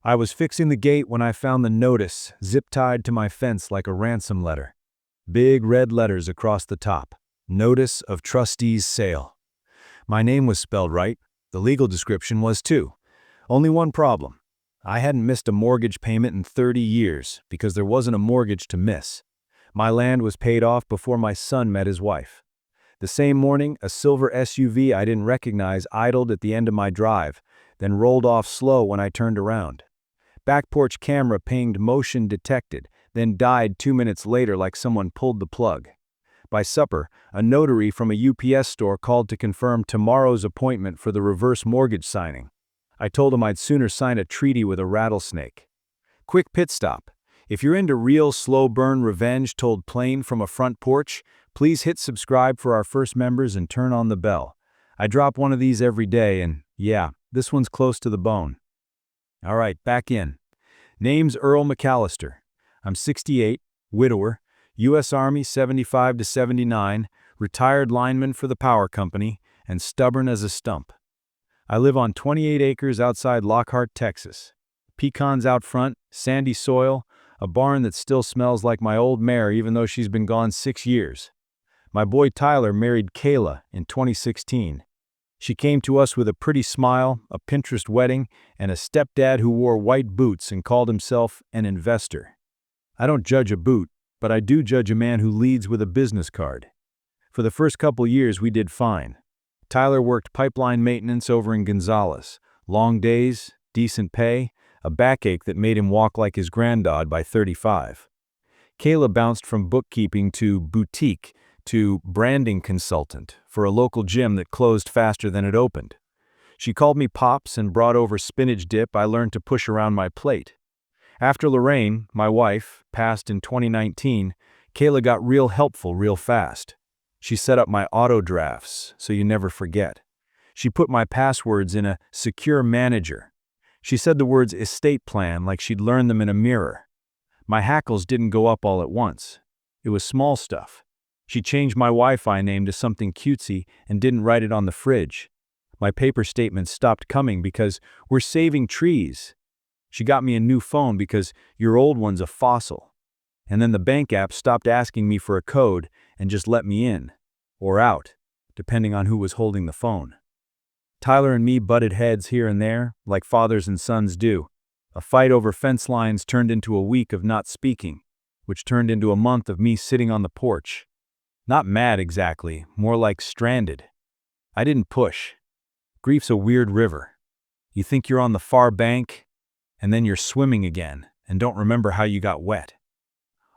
I was fixing the gate when I found the notice zip-tied to my fence like a ransom letter. Big red letters across the top. Notice of trustee's sale. My name was spelled right. The legal description was too. Only one problem. I hadn't missed a mortgage payment in 30 years because there wasn't a mortgage to miss. My land was paid off before my son met his wife. The same morning, a silver SUV I didn't recognize idled at the end of my drive, then rolled off slow when I turned around. Back porch camera pinged motion detected, then died 2 minutes later like someone pulled the plug. By supper, a notary from a UPS store called to confirm tomorrow's appointment for the reverse mortgage signing. I told him I'd sooner sign a treaty with a rattlesnake. Quick pit stop. If you're into real slow burn revenge told plain from a front porch, please hit subscribe for our first members and turn on the bell. I drop one of these every day and, yeah, this one's close to the bone. All right, back in. Name's Earl McAllister. I'm 68, widower, U.S. Army 75 to 79, retired lineman for the power company, and stubborn as a stump. I live on 28 acres outside Lockhart, Texas. Pecans out front, sandy soil, a barn that still smells like my old mare even though she's been gone 6 years. My boy Tyler married Kayla in 2016. She came to us with a pretty smile, a Pinterest wedding, and a stepdad who wore white boots and called himself an investor. I don't judge a boot, but I do judge a man who leads with a business card. For the first couple years we did fine. Tyler worked pipeline maintenance over in Gonzales. Long days, decent pay, a backache that made him walk like his granddad by 35. Kayla bounced from bookkeeping to boutique to branding consultant for a local gym that closed faster than it opened. She called me Pops and brought over spinach dip I learned to push around my plate. After Lorraine, my wife, passed in 2019, Kayla got real helpful real fast. She set up my auto drafts so you never forget. She put my passwords in a secure manager. She said the words estate plan like she'd learned them in a mirror. My hackles didn't go up all at once. It was small stuff. She changed my Wi-Fi name to something cutesy and didn't write it on the fridge. My paper statements stopped coming because we're saving trees. She got me a new phone because your old one's a fossil. And then the bank app stopped asking me for a code and just let me in, or out, depending on who was holding the phone. Tyler and me butted heads here and there, like fathers and sons do. A fight over fence lines turned into a week of not speaking, which turned into a month of me sitting on the porch. Not mad exactly, more like stranded. I didn't push. Grief's a weird river. You think you're on the far bank, and then you're swimming again and don't remember how you got wet.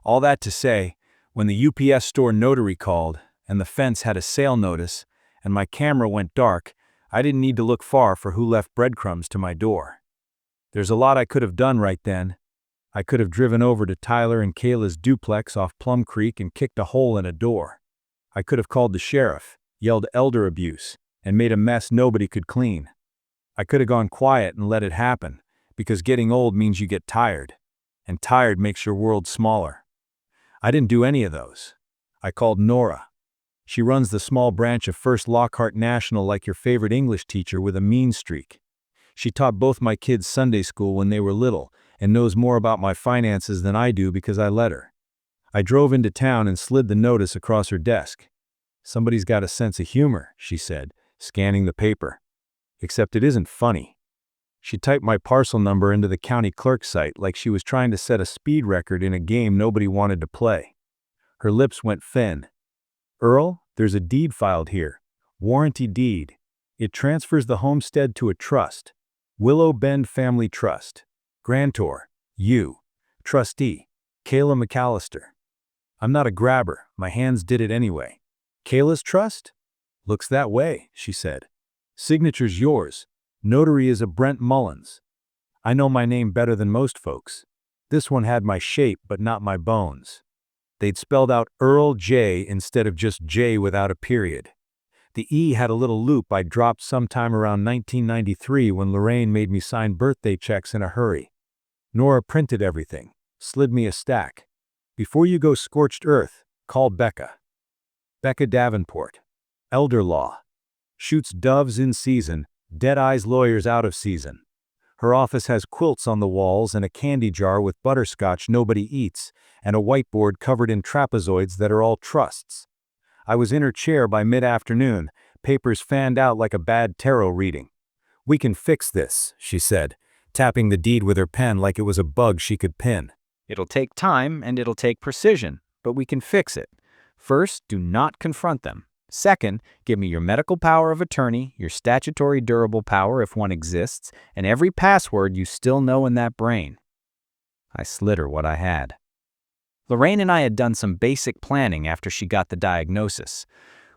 All that to say, when the UPS store notary called and the fence had a sale notice and my camera went dark, I didn't need to look far for who left breadcrumbs to my door. There's a lot I could have done right then. I could have driven over to Tyler and Kayla's duplex off Plum Creek and kicked a hole in a door. I could have called the sheriff, yelled elder abuse, and made a mess nobody could clean. I could have gone quiet and let it happen, because getting old means you get tired, and tired makes your world smaller. I didn't do any of those. I called Nora. She runs the small branch of First Lockhart National like your favorite English teacher with a mean streak. She taught both my kids Sunday school when they were little and knows more about my finances than I do because I let her. I drove into town and slid the notice across her desk. Somebody's got a sense of humor, she said, scanning the paper. Except it isn't funny. She typed my parcel number into the county clerk's site like she was trying to set a speed record in a game nobody wanted to play. Her lips went thin. Earl, there's a deed filed here. Warranty deed. It transfers the homestead to a trust. Willow Bend Family Trust. Grantor, you. Trustee, Kayla McAllister. I'm not a grabber. My hands did it anyway. Kayla's trust? Looks that way, she said. Signature's yours. Notary is a Brent Mullins. I know my name better than most folks. This one had my shape but not my bones. They'd spelled out Earl J instead of just J without a period. The E had a little loop I dropped sometime around 1993 when Lorraine made me sign birthday checks in a hurry. Nora printed everything, slid me a stack. Before you go scorched earth, call Becca. Becca Davenport. Elder law. Shoots doves in season, dead eyes lawyers out of season. Her office has quilts on the walls and a candy jar with butterscotch nobody eats, and a whiteboard covered in trapezoids that are all trusts. I was in her chair by mid-afternoon, papers fanned out like a bad tarot reading. "We can fix this," she said, tapping the deed with her pen like it was a bug she could pin. "It'll take time and it'll take precision, but we can fix it. First, do not confront them. Second, give me your medical power of attorney, your statutory durable power if one exists, and every password you still know in that brain." I slid her what I had. Lorraine and I had done some basic planning after she got the diagnosis.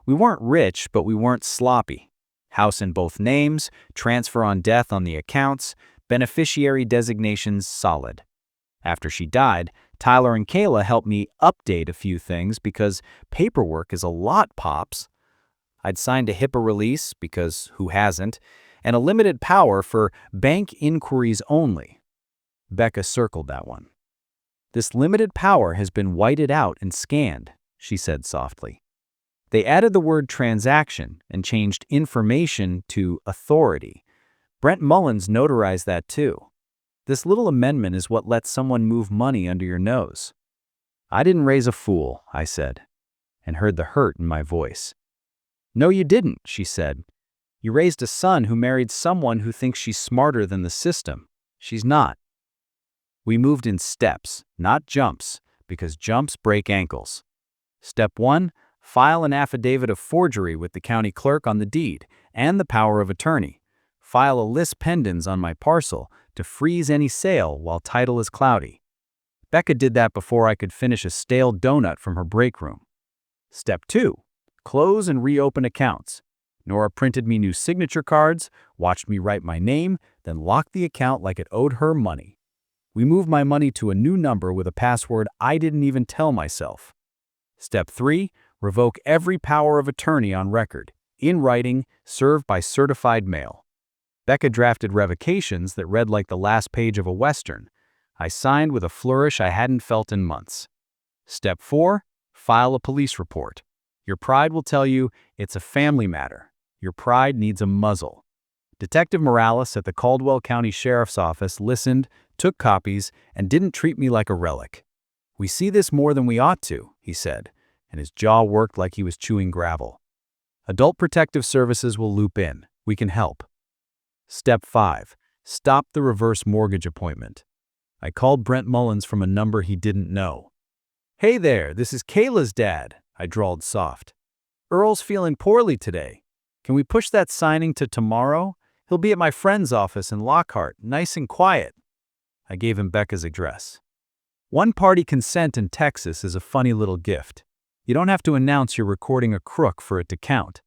We weren't rich, but we weren't sloppy. House in both names, transfer on death on the accounts, beneficiary designations solid. After she died, Tyler and Kayla helped me update a few things because paperwork is a lot, Pops. I'd signed a HIPAA release, because who hasn't, and a limited power for bank inquiries only. Becca circled that one. "This limited power has been whited out and scanned," she said softly. They added the word transaction and changed information to authority. Brent Mullins notarized that too. This little amendment is what lets someone move money under your nose. "I didn't raise a fool," I said, and heard the hurt in my voice. "No, you didn't," she said. "You raised a son who married someone who thinks she's smarter than the system. She's not." We moved in steps, not jumps, because jumps break ankles. Step 1, file an affidavit of forgery with the county clerk on the deed and the power of attorney. File a lis pendens on my parcel to freeze any sale while title is cloudy. Becca did that before I could finish a stale donut from her break room. Step 2, close and reopen accounts. Nora printed me new signature cards, watched me write my name, then locked the account like it owed her money. We moved my money to a new number with a password I didn't even tell myself. Step 3, revoke every power of attorney on record, in writing, served by certified mail. Becca drafted revocations that read like the last page of a Western. I signed with a flourish I hadn't felt in months. Step 4, file a police report. Your pride will tell you it's a family matter. Your pride needs a muzzle. Detective Morales at the Caldwell County Sheriff's Office listened, took copies, and didn't treat me like a relic. "We see this more than we ought to," he said, and his jaw worked like he was chewing gravel. "Adult Protective Services will loop in. We can help." Step 5, stop the reverse mortgage appointment. I called Brent Mullins from a number he didn't know. "Hey there, this is Kayla's dad," I drawled soft. "Earl's feeling poorly today. Can we push that signing to tomorrow? He'll be at my friend's office in Lockhart, nice and quiet." I gave him Becca's address. One-party consent in Texas is a funny little gift. You don't have to announce you're recording a crook for it to count.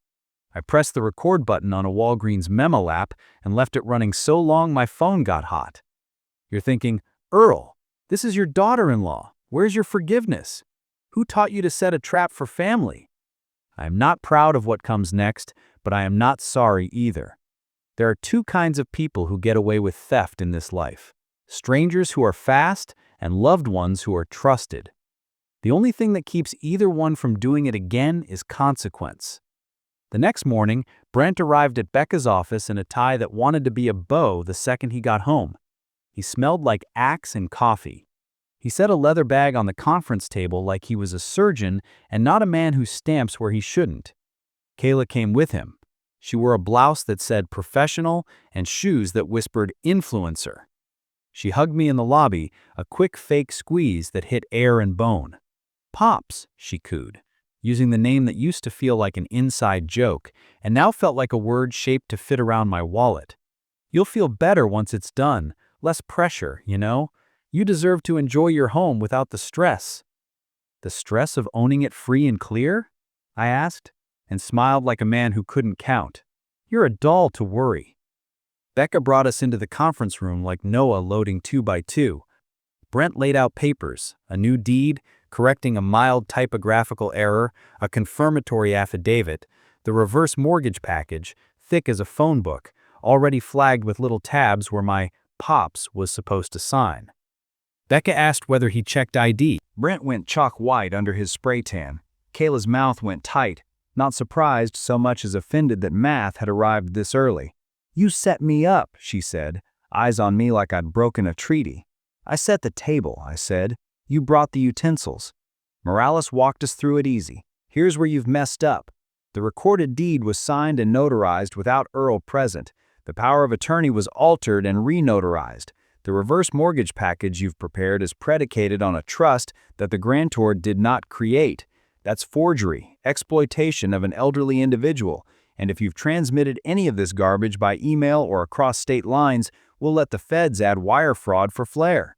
I pressed the record button on a Walgreens memo app and left it running so long my phone got hot. You're thinking, "Earl, this is your daughter-in-law. Where's your forgiveness? Who taught you to set a trap for family?" I am not proud of what comes next, but I am not sorry either. There are two kinds of people who get away with theft in this life: strangers who are fast and loved ones who are trusted. The only thing that keeps either one from doing it again is consequence. The next morning, Brent arrived at Becca's office in a tie that wanted to be a bow the second he got home. He smelled like Axe and coffee. He set a leather bag on the conference table like he was a surgeon and not a man who stamps where he shouldn't. Kayla came with him. She wore a blouse that said professional and shoes that whispered influencer. She hugged me in the lobby, a quick fake squeeze that hit air and bone. "Pops," she cooed, using the name that used to feel like an inside joke and now felt like a word shaped to fit around my wallet. "You'll feel better once it's done. Less pressure, you know? You deserve to enjoy your home without the stress." "The stress of owning it free and clear?" I asked, and smiled like a man who couldn't count. "You're a doll to worry." Becca brought us into the conference room like Noah loading 2x2. Brent laid out papers, a new deed, correcting a mild typographical error, a confirmatory affidavit, the reverse mortgage package, thick as a phone book, already flagged with little tabs where my Pops was supposed to sign. Becca asked whether he checked ID. Brent went chalk white under his spray tan. Kayla's mouth went tight, not surprised so much as offended that math had arrived this early. "You set me up," she said. eyes on me like I'd broken a treaty. "I set the table," I said. "You brought the utensils." Morales walked us through it easy. "Here's where you've messed up. The recorded deed was signed and notarized without Earl present. The power of attorney was altered and re-notarized. The reverse mortgage package you've prepared is predicated on a trust that the grantor did not create. That's forgery, exploitation of an elderly individual, and if you've transmitted any of this garbage by email or across state lines, we'll let the feds add wire fraud for flair."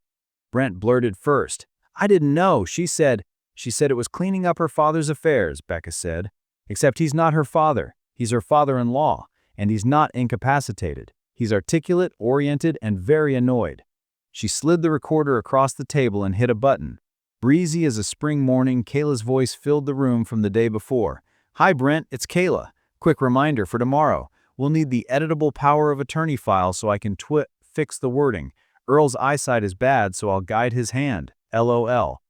Brent blurted first. "I didn't know. She said it was cleaning up her father's affairs," Becca said. "Except he's not her father. He's her father-in-law, and he's not incapacitated. He's articulate, oriented, and very annoyed." She slid the recorder across the table and hit a button. Breezy as a spring morning, Kayla's voice filled the room from the day before. "Hi Brent, it's Kayla. Quick reminder for tomorrow. We'll need the editable power of attorney file so I can fix the wording. Earl's eyesight is bad, so I'll guide his hand. LOL.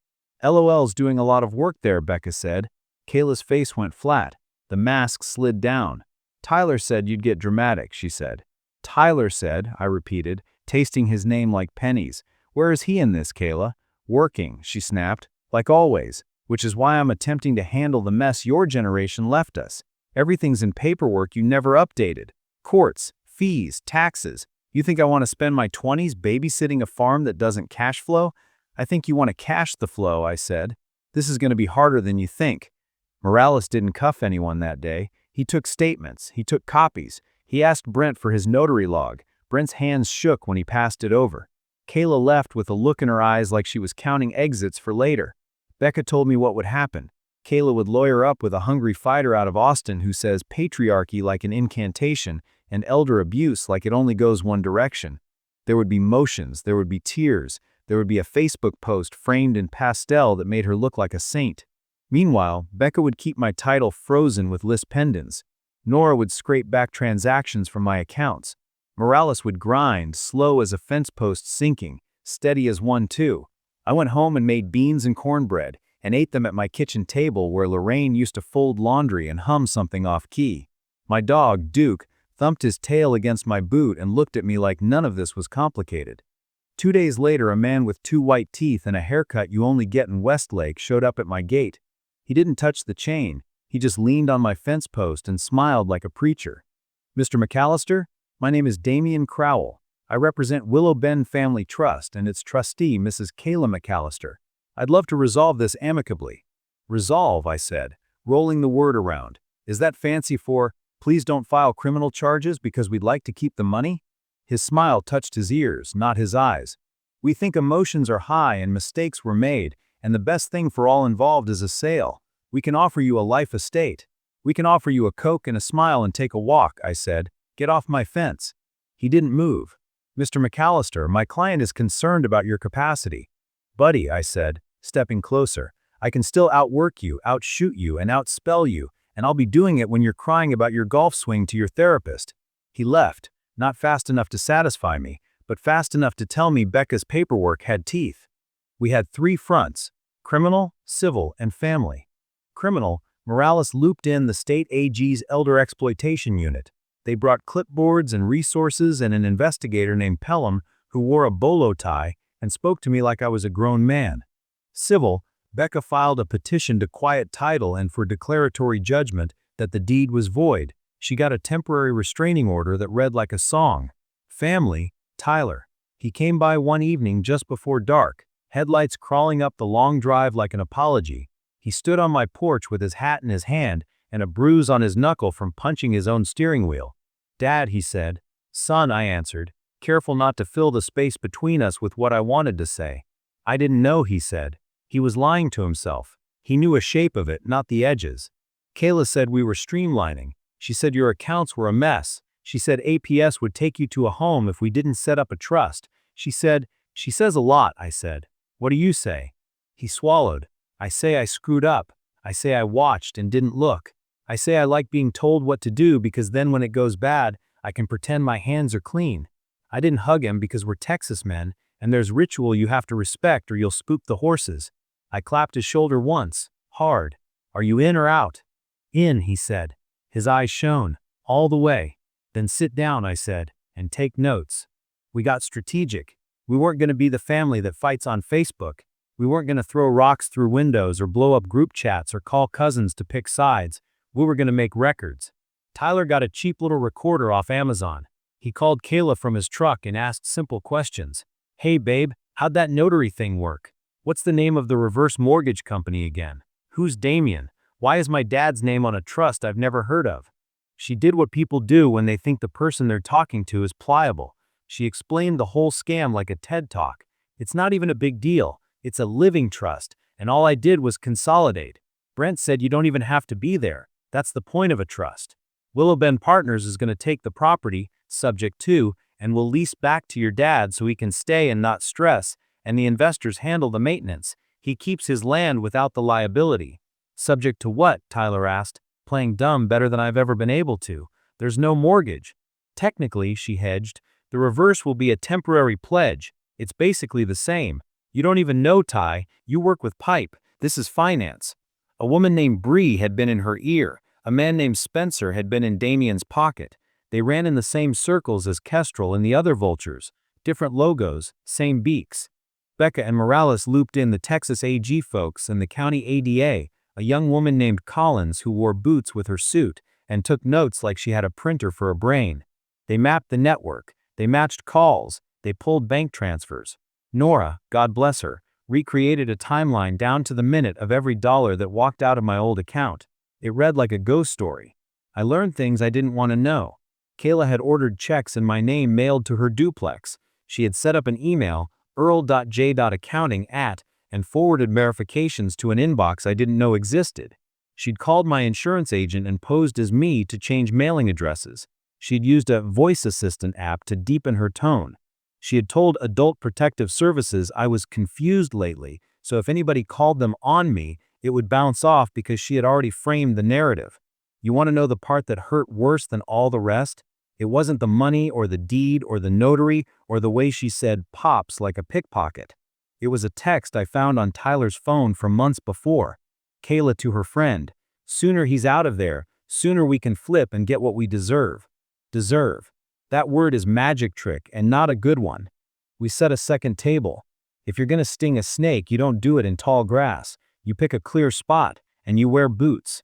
"LOL's doing a lot of work there," Becca said. Kayla's face went flat. The mask slid down. "Tyler said you'd get dramatic," she said. "Tyler said," I repeated, tasting his name like pennies. "Where is he in this, Kayla?" "Working," she snapped, "like always, which is why I'm attempting to handle the mess your generation left us. Everything's in paperwork you never updated. Courts, fees, taxes. You think I want to spend my 20s babysitting a farm that doesn't cash flow? I think you want to cash the flow," I said. "This is going to be harder than you think." Morales didn't cuff anyone that day. He took statements. He took copies. He asked Brent for his notary log. Brent's hands shook when he passed it over. Kayla left with a look in her eyes like she was counting exits for later. Becca told me what would happen. Kayla would lawyer up with a hungry fighter out of Austin who says patriarchy like an incantation and elder abuse like it only goes one direction. There would be motions, there would be tears, there would be a Facebook post framed in pastel that made her look like a saint. Meanwhile, Becca would keep my title frozen with list pendants. Nora would scrape back transactions from my accounts. Morales would grind, slow as a fence post sinking, steady as one too. I went home and made beans and cornbread, and ate them at my kitchen table where Lorraine used to fold laundry and hum something off-key. My dog, Duke, thumped his tail against my boot and looked at me like none of this was complicated. 2 days later, a man with 2 white teeth and a haircut you only get in Westlake showed up at my gate. He didn't touch the chain. He just leaned on my fence post and smiled like a preacher. "Mr. McAllister, my name is Damian Crowell. I represent Willow Bend Family Trust and its trustee, Mrs. Kayla McAllister. I'd love to resolve this amicably." "Resolve," I said, rolling the word around. "Is that fancy for, please don't file criminal charges because we'd like to keep the money?" His smile touched his ears, not his eyes. "We think emotions are high and mistakes were made, and the best thing for all involved is a sale. We can offer you a life estate. We can offer you a Coke and a smile and take a walk," I said. "Get off my fence." He didn't move. "Mr. McAllister, my client is concerned about your capacity." "Buddy," I said, stepping closer, "I can still outwork you, outshoot you, and outspell you, and I'll be doing it when you're crying about your golf swing to your therapist." He left, not fast enough to satisfy me, but fast enough to tell me Becca's paperwork had teeth. We had 3 fronts: criminal, civil, and family. Criminal, Morales looped in the state AG's elder exploitation unit. They brought clipboards and resources and an investigator named Pelham who wore a bolo tie and spoke to me like I was a grown man. Civil, Becca filed a petition to quiet title and for declaratory judgment that the deed was void. She got a temporary restraining order that read like a song. Family, Tyler. He came by one evening just before dark, headlights crawling up the long drive like an apology. He stood on my porch with his hat in his hand and a bruise on his knuckle from punching his own steering wheel. "Dad," he said. "Son," I answered, careful not to fill the space between us with what I wanted to say. "I didn't know," he said. He was lying to himself. He knew a shape of it, not the edges. "Kayla said we were streamlining. She said your accounts were a mess. She said APS would take you to a home if we didn't set up a trust. She says a lot," I said. "What do you say?" He swallowed. "I say I screwed up. I say I watched and didn't look. I say I like being told what to do because then when it goes bad, I can pretend my hands are clean. I didn't hug him because we're Texas men, and there's ritual you have to respect or you'll spook the horses." I clapped his shoulder once, hard. "Are you in or out?" "In," he said. His eyes shone, all the way. "Then sit down," I said, "and take notes." We got strategic. We weren't going to be the family that fights on Facebook. We weren't going to throw rocks through windows or blow up group chats or call cousins to pick sides. We were going to make records. Tyler got a cheap little recorder off Amazon. He called Kayla from his truck and asked simple questions. Hey babe, how'd that notary thing work? What's the name of the reverse mortgage company again? Who's Damien? Why is my dad's name on a trust I've never heard of? She did what people do when they think the person they're talking to is pliable. She explained the whole scam like a TED Talk. It's not even a big deal. It's a living trust, and all I did was consolidate. Brent said you don't even have to be there. That's the point of a trust. Willow Bend Partners is going to take the property, subject to, and will lease back to your dad so he can stay and not stress, and the investors handle the maintenance. He keeps his land without the liability. Subject to what? Tyler asked, playing dumb better than I've ever been able to. There's no mortgage. Technically, she hedged, the reverse will be a temporary pledge. It's basically the same. You don't even know, Ty. You work with pipe. This is finance. A woman named Bree had been in her ear. A man named Spencer had been in Damien's pocket. They ran in the same circles as Kestrel and the other vultures. Different logos, same beaks. Becca and Morales looped in the Texas AG folks and the county ADA, a young woman named Collins who wore boots with her suit and took notes like she had a printer for a brain. They mapped the network. They matched calls. They pulled bank transfers. Nora, God bless her, recreated a timeline down to the minute of every dollar that walked out of my old account. It read like a ghost story. I learned things I didn't want to know. Kayla had ordered checks in my name mailed to her duplex. She had set up an email, earl.j.accounting@, and forwarded verifications to an inbox I didn't know existed. She'd called my insurance agent and posed as me to change mailing addresses. She'd used a voice assistant app to deepen her tone. She had told Adult Protective Services I was confused lately, so if anybody called them on me, it would bounce off because she had already framed the narrative. You want to know the part that hurt worse than all the rest? It wasn't the money or the deed or the notary or the way she said pops like a pickpocket. It was a text I found on Tyler's phone from months before. Kayla to her friend. Sooner he's out of there, sooner we can flip and get what we deserve. Deserve. That word is magic trick and not a good one. We set a second table. If you're going to sting a snake, you don't do it in tall grass. You pick a clear spot, and you wear boots.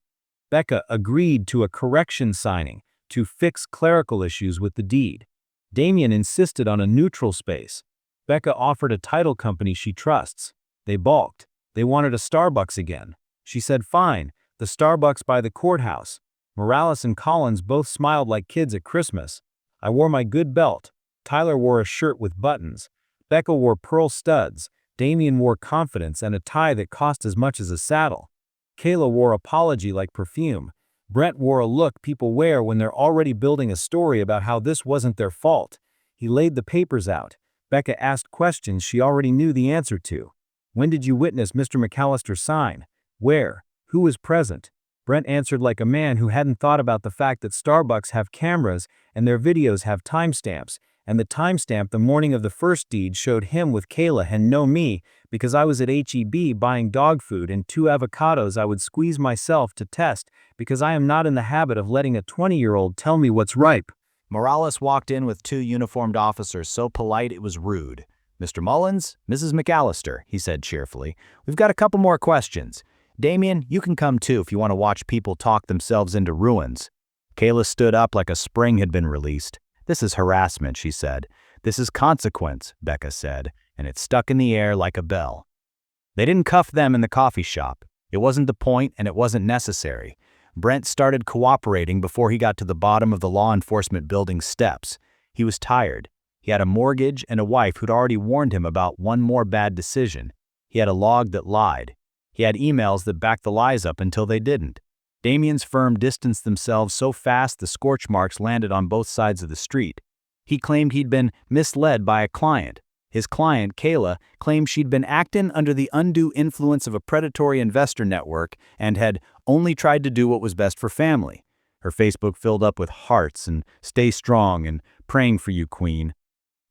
Becca agreed to a correction signing to fix clerical issues with the deed. Damien insisted on a neutral space. Becca offered a title company she trusts. They balked. They wanted a Starbucks again. She said fine, the Starbucks by the courthouse. Morales and Collins both smiled like kids at Christmas. I wore my good belt. Tyler wore a shirt with buttons. Becca wore pearl studs. Damien wore confidence and a tie that cost as much as a saddle. Kayla wore apology like perfume. Brent wore a look people wear when they're already building a story about how this wasn't their fault. He laid the papers out. Becca asked questions she already knew the answer to. When did you witness Mr. McAllister sign? Where? Who was present? Brent answered like a man who hadn't thought about the fact that Starbucks have cameras and their videos have timestamps, and the timestamp the morning of the first deed showed him with Kayla and no me because I was at H-E-B buying dog food and 2 avocados I would squeeze myself to test because I am not in the habit of letting a 20-year-old tell me what's ripe. Morales walked in with 2 uniformed officers so polite it was rude. Mr. Mullins, Mrs. McAllister, he said cheerfully. We've got a couple more questions. Damien, you can come too if you want to watch people talk themselves into ruins. Kayla stood up like a spring had been released. This is harassment, she said. This is consequence, Becca said, and it stuck in the air like a bell. They didn't cuff them in the coffee shop. It wasn't the point and it wasn't necessary. Brent started cooperating before he got to the bottom of the law enforcement building's steps. He was tired. He had a mortgage and a wife who'd already warned him about one more bad decision. He had a log that lied. He had emails that backed the lies up until they didn't. Damien's firm distanced themselves so fast the scorch marks landed on both sides of the street. He claimed he'd been misled by a client. His client, Kayla, claimed she'd been acting under the undue influence of a predatory investor network and had only tried to do what was best for family. Her Facebook filled up with hearts and "Stay strong" and "Praying for you, Queen."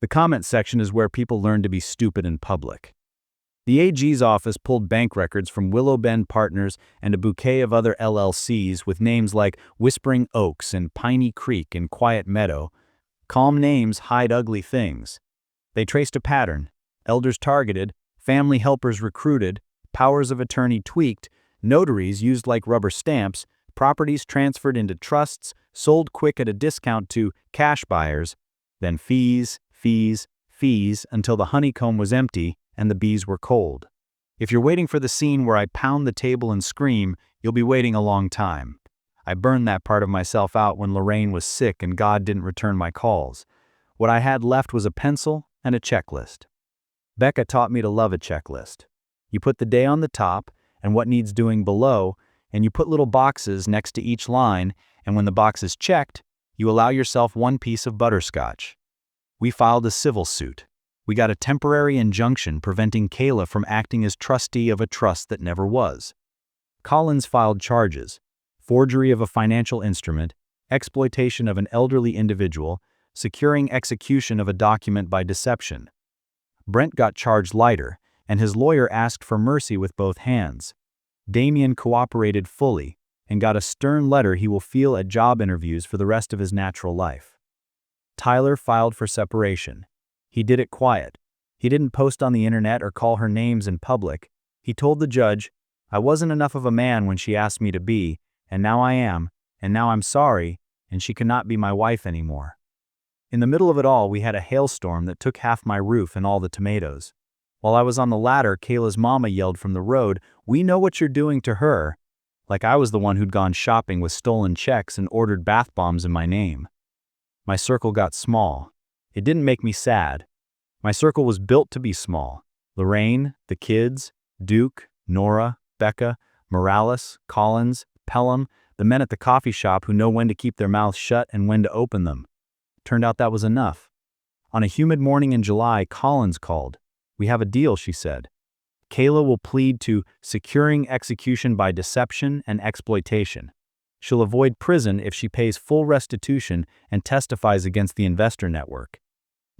The comment section is where people learn to be stupid in public. The AG's office pulled bank records from Willow Bend Partners and a bouquet of other LLCs with names like Whispering Oaks and Piney Creek and Quiet Meadow. Calm names hide ugly things. They traced a pattern: elders targeted, family helpers recruited, powers of attorney tweaked, notaries used like rubber stamps, properties transferred into trusts, sold quick at a discount to cash buyers, then fees, fees, fees until the honeycomb was empty and the bees were cold. If you're waiting for the scene where I pound the table and scream, you'll be waiting a long time. I burned that part of myself out when Lorraine was sick and God didn't return my calls. What I had left was a pencil and a checklist. Becca taught me to love a checklist. You put the day on the top and what needs doing below, and you put little boxes next to each line, and when the box is checked, you allow yourself one piece of butterscotch. We filed a civil suit. We got a temporary injunction preventing Kayla from acting as trustee of a trust that never was. Collins filed charges: forgery of a financial instrument, exploitation of an elderly individual, securing execution of a document by deception. Brent got charged lighter, and his lawyer asked for mercy with both hands. Damien cooperated fully and got a stern letter he will feel at job interviews for the rest of his natural life. Tyler filed for separation. He did it quiet. He didn't post on the internet or call her names in public. He told the judge, "I wasn't enough of a man when she asked me to be, and now I am, and now I'm sorry, and she cannot be my wife anymore." In the middle of it all, we had a hailstorm that took half my roof and all the tomatoes. While I was on the ladder, Kayla's mama yelled from the road, "We know what you're doing to her," like I was the one who'd gone shopping with stolen checks and ordered bath bombs in my name. My circle got small. It didn't make me sad. My circle was built to be small. Lorraine, the kids, Duke, Nora, Becca, Morales, Collins, Pelham, the men at the coffee shop who know when to keep their mouths shut and when to open them. Turned out that was enough. On a humid morning in July, Collins called. "We have a deal," she said. "Kayla will plead to securing execution by deception and exploitation. She'll avoid prison if she pays full restitution and testifies against the investor network.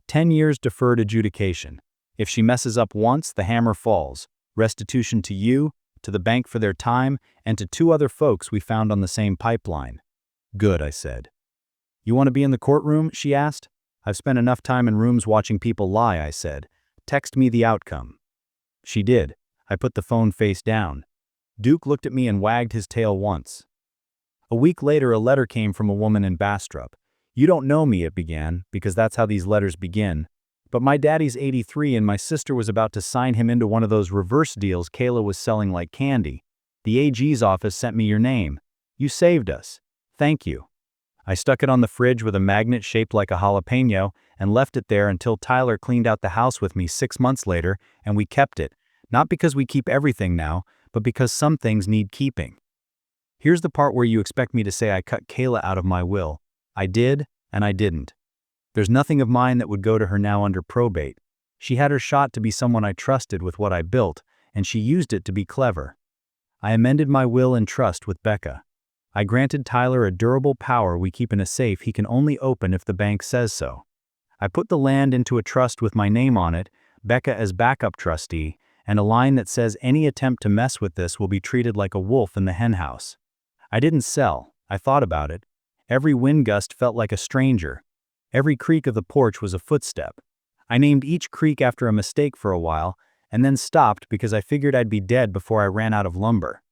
10 years deferred adjudication. If she messes up once, the hammer falls. Restitution to you, to the bank for their time, and to 2 other folks we found on the same pipeline." "Good," I said. "You want to be in the courtroom?" she asked. "I've spent enough time in rooms watching people lie," I said. "Text me the outcome." She did. I put the phone face down. Duke looked at me and wagged his tail once. A week later, a letter came from a woman in Bastrop. "You don't know me," it began, because that's how these letters begin. "But my daddy's 83 and my sister was about to sign him into one of those reverse deals Kayla was selling like candy. The AG's office sent me your name. You saved us. Thank you." I stuck it on the fridge with a magnet shaped like a jalapeno and left it there until Tyler cleaned out the house with me 6 months later, and we kept it, not because we keep everything now, but because some things need keeping. Here's the part where you expect me to say I cut Kayla out of my will. I did, and I didn't. There's nothing of mine that would go to her now under probate. She had her shot to be someone I trusted with what I built, and she used it to be clever. I amended my will and trust with Becca. I granted Tyler a durable power we keep in a safe he can only open if the bank says so. I put the land into a trust with my name on it, Becca as backup trustee, and a line that says any attempt to mess with this will be treated like a wolf in the henhouse. I didn't sell. I thought about it. Every wind gust felt like a stranger. Every creak of the porch was a footstep. I named each creak after a mistake for a while, and then stopped because I figured I'd be dead before I ran out of lumber.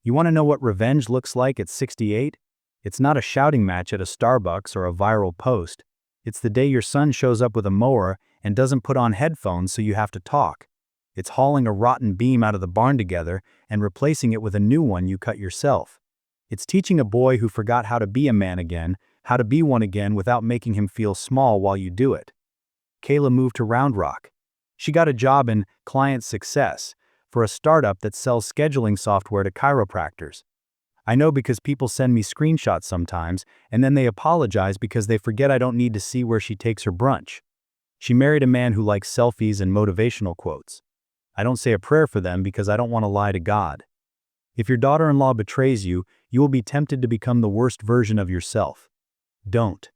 You want to know what revenge looks like at 68? It's not a shouting match at a Starbucks or a viral post. It's the day your son shows up with a mower and doesn't put on headphones so you have to talk. It's hauling a rotten beam out of the barn together and replacing it with a new one you cut yourself. It's teaching a boy who forgot how to be a man again, how to be one again without making him feel small while you do it. Kayla moved to Round Rock. She got a job in client success for a startup that sells scheduling software to chiropractors. I know because people send me screenshots sometimes, and then they apologize because they forget I don't need to see where she takes her brunch. She married a man who likes selfies and motivational quotes. I don't say a prayer for them because I don't want to lie to God. If your daughter-in-law betrays you, you will be tempted to become the worst version of yourself. Don't.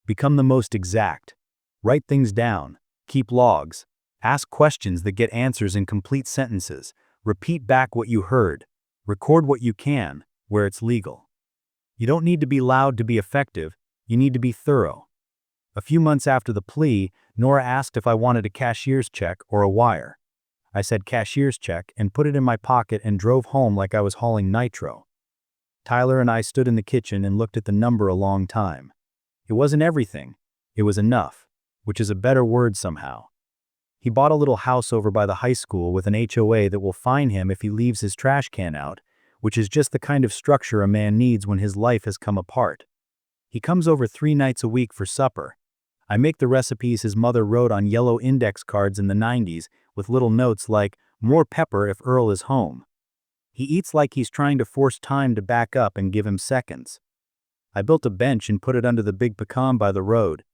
Become the most exact. Write things down. Keep logs. Ask questions that get answers in complete sentences. Repeat back what you heard. Record what you can, where it's legal. You don't need to be loud to be effective. You need to be thorough. A few months after the plea, Nora asked if I wanted a cashier's check or a wire. I said cashier's check and put it in my pocket and drove home like I was hauling nitro. Tyler and I stood in the kitchen and looked at the number a long time. It wasn't everything. It was enough, which is a better word somehow. He bought a little house over by the high school with an HOA that will fine him if he leaves his trash can out, which is just the kind of structure a man needs when his life has come apart. He comes over 3 nights a week for supper. I make the recipes his mother wrote on yellow index cards in the 90s with little notes like, "More pepper if Earl is home." He eats like he's trying to force time to back up and give him seconds. I built a bench and put it under the big pecan by the road.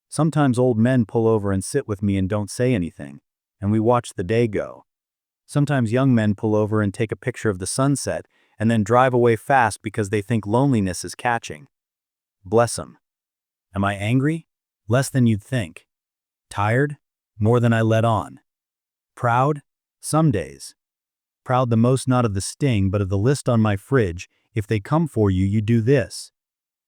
Sometimes old men pull over and sit with me and don't say anything, and we watch the day go. Sometimes young men pull over and take a picture of the sunset and then drive away fast because they think loneliness is catching. Bless 'em. Am I angry? Less than you'd think. Tired? More than I let on. Proud? Some days. Proud the most not of the sting but of the list on my fridge. If they come for you, you do this.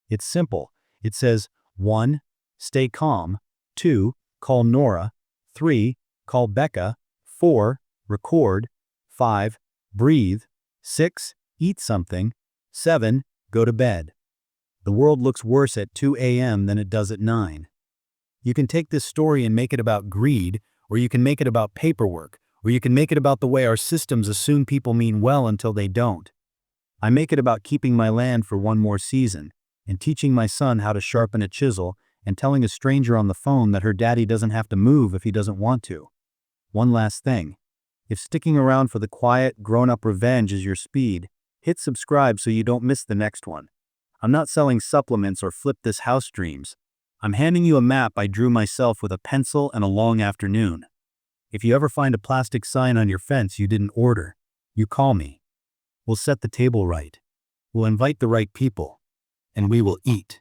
It's simple. It says 1. Stay calm. 2. Call Nora. 3. Call Becca. 4. Record. 5. Breathe. 6. Eat something. 7. Go to bed. The world looks worse at 2 a.m. than it does at 9. You can take this story and make it about greed, or you can make it about paperwork, or you can make it about the way our systems assume people mean well until they don't. I make it about keeping my land for one more season, and teaching my son how to sharpen a chisel, and telling a stranger on the phone that her daddy doesn't have to move if he doesn't want to. One last thing. If sticking around for the quiet, grown-up revenge is your speed, hit subscribe so you don't miss the next one. I'm not selling supplements or flip this house dreams. I'm handing you a map I drew myself with a pencil and a long afternoon. If you ever find a plastic sign on your fence you didn't order, you call me. We'll set the table right. We'll invite the right people. And we will eat.